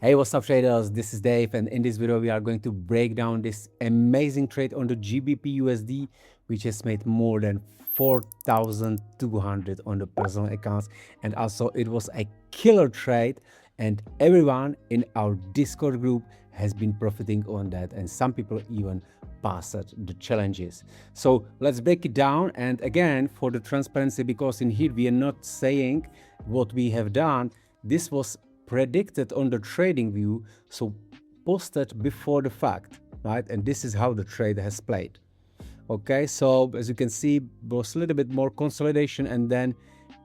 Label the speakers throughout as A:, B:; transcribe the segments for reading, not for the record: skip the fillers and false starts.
A: Hey, what's up traders, this is Dave, and in this video we are going to break down this amazing trade on the GBPUSD, which has made more than 4,200 on the personal accounts, and also it was a killer trade, and everyone in our Discord group has been profiting on that, and some people even passed the challenges. So let's break it down, and again, for the transparency, because in here we are not saying what we have done, this was predicted on the TradingView, so posted before the fact, right? And this is how the trade has played. Okay, so as you can see, was a little bit more consolidation, and then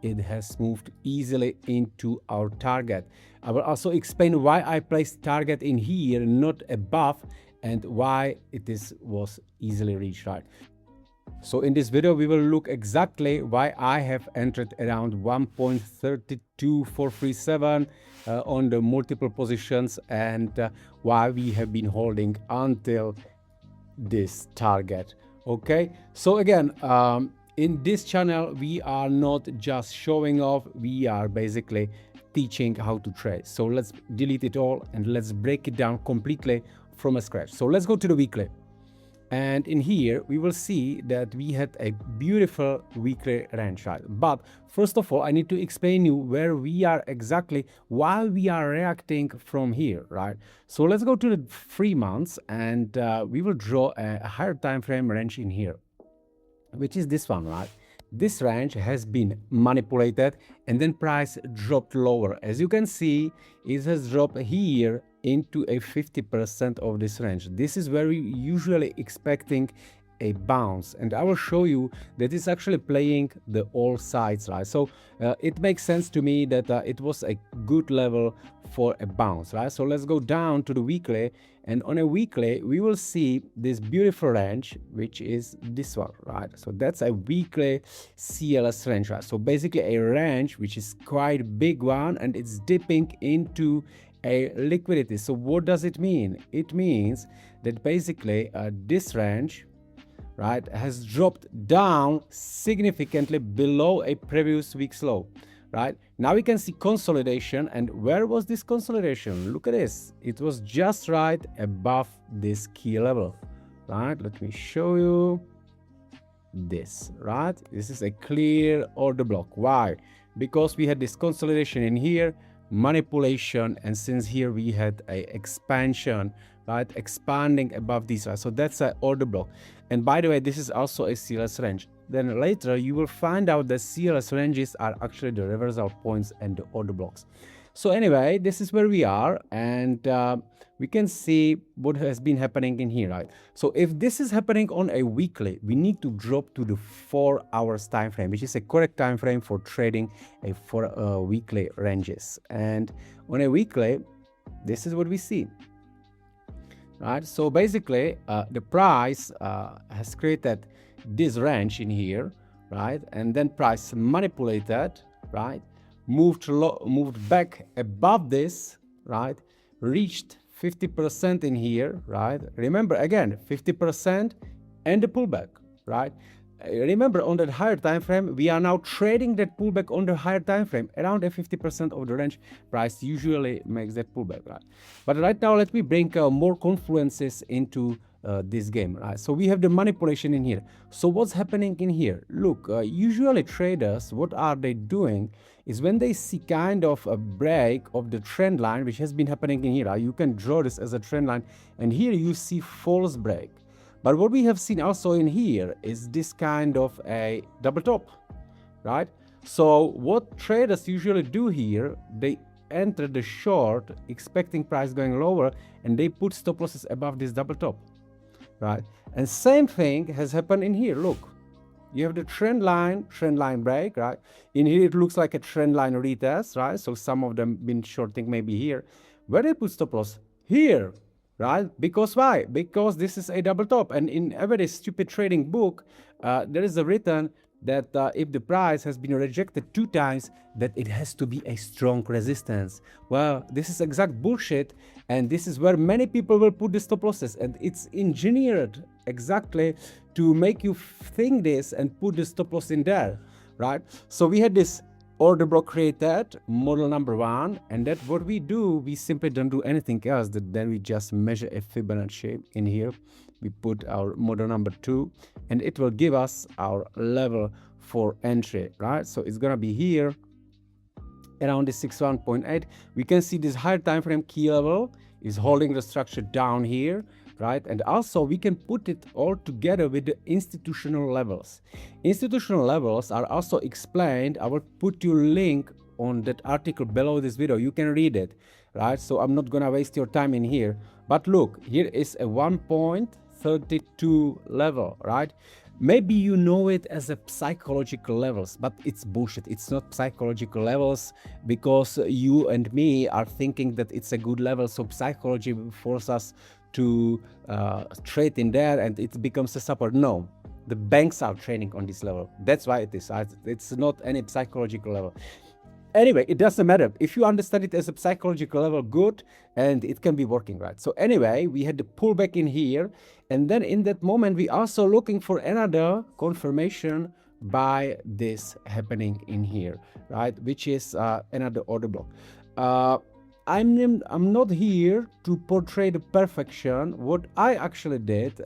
A: it has moved easily into our target. I will also explain why I placed target in here, not above, and why it was easily reached, right? So in this video, we will look exactly why I have entered around 1.32437 on the multiple positions, and why we have been holding until this target. Okay, so again, in this channel, we are not just showing off, we are basically teaching how to trade. So let's delete it all and let's break it down completely from scratch. So let's go to the weekly. And in here, we will see that we had a beautiful weekly range, right? But first of all, I need to explain you where we are exactly, why we are reacting from here, right? So let's go to the 3 months, and we will draw a higher time frame range in here, which is this one, right? This range has been manipulated, and then price dropped lower. As you can see, it has dropped here into a 50% of this range. This is where we usually expecting a bounce, and I will show you that it's actually playing the all sides, right? So it makes sense to me that it was a good level for a bounce, right? So let's go down to the weekly, and on a weekly we will see this beautiful range, which is this one, right? So that's a weekly CLS range, right? So basically a range which is quite big one, and it's dipping into a liquidity. So what does it mean? It means that basically this range, right, has dropped down significantly below a previous week's low, right? Now we can see consolidation, and where was this consolidation? Look at this, it was just right above this key level, right? Let me show you this, right? This is a clear order block. Why? Because we had this consolidation in here, manipulation, and since here we had a expansion, right, expanding above this, right? So that's an order block. And by the way, this is also a CLS range. Then later you will find out that CLS ranges are actually the reversal points and the order blocks. So anyway, this is where we are, and we can see what has been happening in here, right? So if this is happening on a weekly, we need to drop to the 4 hours time frame, which is a correct time frame for trading for weekly ranges. And on a weekly, this is what we see, right? So basically, the price has created this range in here, right? And then price manipulated, right? Moved back above this, right? Reached 50% in here, right? Remember again, 50% and the pullback, right? Remember, on that higher time frame, we are now trading that pullback on the higher time frame. Around a 50% of the range price usually makes that pullback, right? But right now, let me bring more confluences into this game, right? So we have the manipulation in here. So what's happening in here? Look, usually traders, what are they doing is when they see kind of a break of the trend line, which has been happening in here, right? You can draw this as a trend line, and here you see false break. But what we have seen also in here is this kind of a double top, right? So what traders usually do here, they enter the short expecting price going lower, and they put stop losses above this double top, right? And same thing has happened in here. Look, you have the trend line break, right? In here it looks like a trend line retest, right? So some of them been shorting maybe here. Where they put stop loss? Here, right? Because why? Because this is a double top, and in every stupid trading book, there is a written that if the price has been rejected 2 times, that it has to be a strong resistance. Well, this is exact bullshit, and this is where many people will put the stop losses, and it's engineered exactly to make you think this and put the stop loss in there, right? So we had this order block created, model number 1, and that what we do, we simply don't do anything else. Then we just measure a Fibonacci in here. We put our model number 2, and it will give us our level for entry, right? So it's gonna be here around the 61.8. We can see this higher time frame key level is holding the structure down here, right? And also we can put it all together with the institutional levels. Institutional levels are also explained. I will put you a link on that article below this video. You can read it, right? So I'm not gonna waste your time in here. But look, here is a 1.32 level, right? Maybe you know it as a psychological levels, but it's bullshit. It's not psychological levels because you and me are thinking that it's a good level. So psychology will force us to trade in there and it becomes a support. No, the banks are trading on this level. That's why it is. It's not any psychological level. Anyway, it doesn't matter. If you understand it as a psychological level, good, and it can be working, right? So anyway, we had the pullback in here, and then in that moment, we also looking for another confirmation by this happening in here, right? Which is another order block. I'm not here to portray the perfection. What I actually did,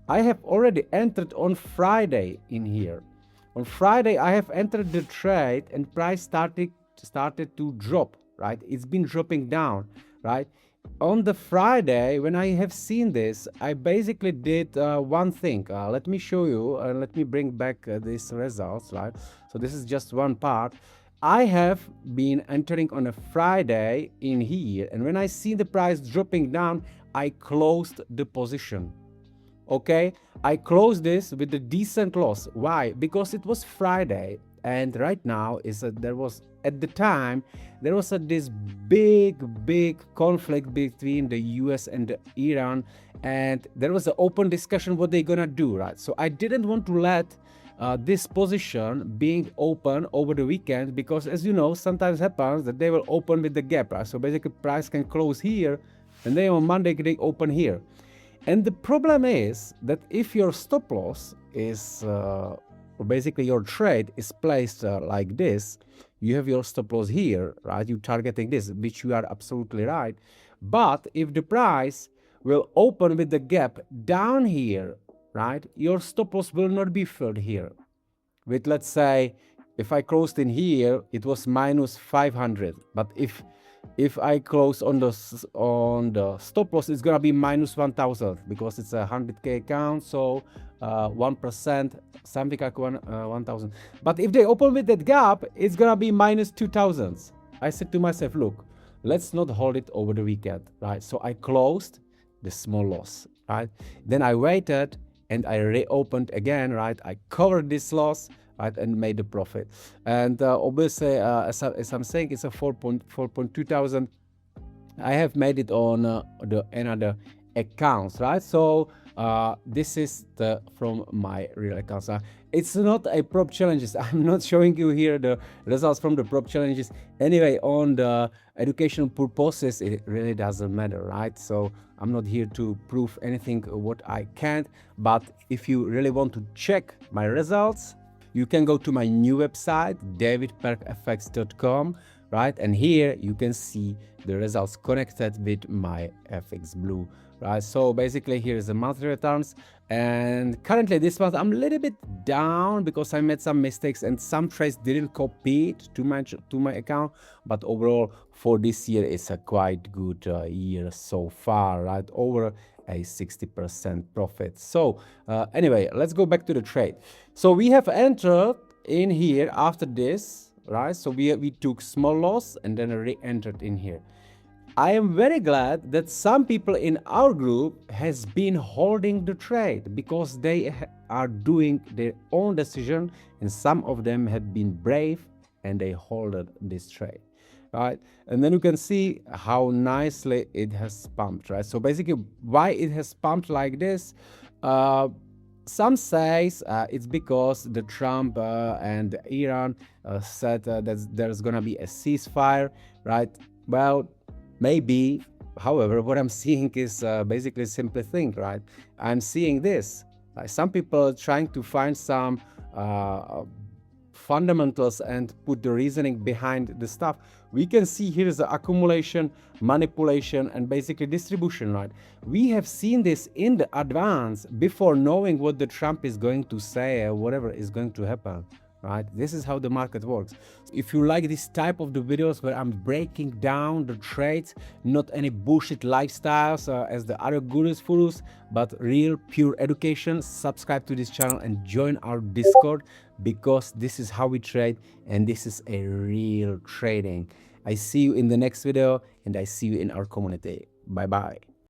A: I have already entered on Friday in here. On Friday, I have entered the trade and price started to drop, right? It's been dropping down, right? On the Friday, when I have seen this, I basically did one thing. Let me show you and let me bring back these results, right? So this is just one part. I have been entering on a Friday in here, and when I see the price dropping down, I closed the position. Okay, I closed this with a decent loss. Why? Because it was Friday, and right now there was this big conflict between the US and Iran, and there was an open discussion what they're gonna do, right? So I didn't want to let this position being open over the weekend, because as you know, sometimes happens that they will open with the gap, right? So basically price can close here and then on Monday they open here. And the problem is that if your stop loss is, or basically your trade is placed like this, you have your stop loss here, right? You're targeting this, which you are absolutely right. But if the price will open with the gap down here, right, your stop loss will not be filled here. With, let's say, if I closed in here, it was minus 500. But if I close on the stop loss, it's gonna be minus 1,000 because it's a 100K account, so 1%, something like 1,000. But if they open with that gap, it's gonna be minus 2,000. I said to myself, look, let's not hold it over the weekend, right? So I closed the small loss, right? Then I waited and I reopened again, right? I covered this loss, right, and made a profit. And obviously, as I'm saying, it's a 4.2 thousand. I have made it on the another accounts, right? So this is from my real accounts. It's not a prop challenges. I'm not showing you here the results from the prop challenges. Anyway, on the educational purposes, it really doesn't matter, right? So I'm not here to prove anything what I can't. But if you really want to check my results, you can go to my new website, davidperkfx.com, right? And here you can see the results connected with my FX Blue, right? So basically here is the monthly returns. And currently this month I'm a little bit down because I made some mistakes and some trades didn't compete to my account. But overall for this year, it's a quite good year so far, right? Over a 60% profit. So anyway, let's go back to the trade. So we have entered in here after this, right? So we took small loss and then re-entered in here. I am very glad that some people in our group has been holding the trade because they are doing their own decision, and some of them have been brave and they holded this trade, right? And then you can see how nicely it has pumped, right? So basically why it has pumped like this, some says it's because the Trump and Iran said that there's gonna be a ceasefire, right? Well, maybe. However, what I'm seeing is basically a simple thing, right? I'm seeing this. Some people are trying to find some fundamentals and put the reasoning behind the stuff, we can see here is the accumulation, manipulation, and basically distribution, right? We have seen this in the advance before knowing what the Trump is going to say or whatever is going to happen. Right? This is how the market works. If you like this type of the videos where I'm breaking down the trades, not any bullshit lifestyles as the other gurus furus, but real pure education, subscribe to this channel and join our Discord, because this is how we trade and this is a real trading. I see you in the next video and I see you in our community. Bye bye.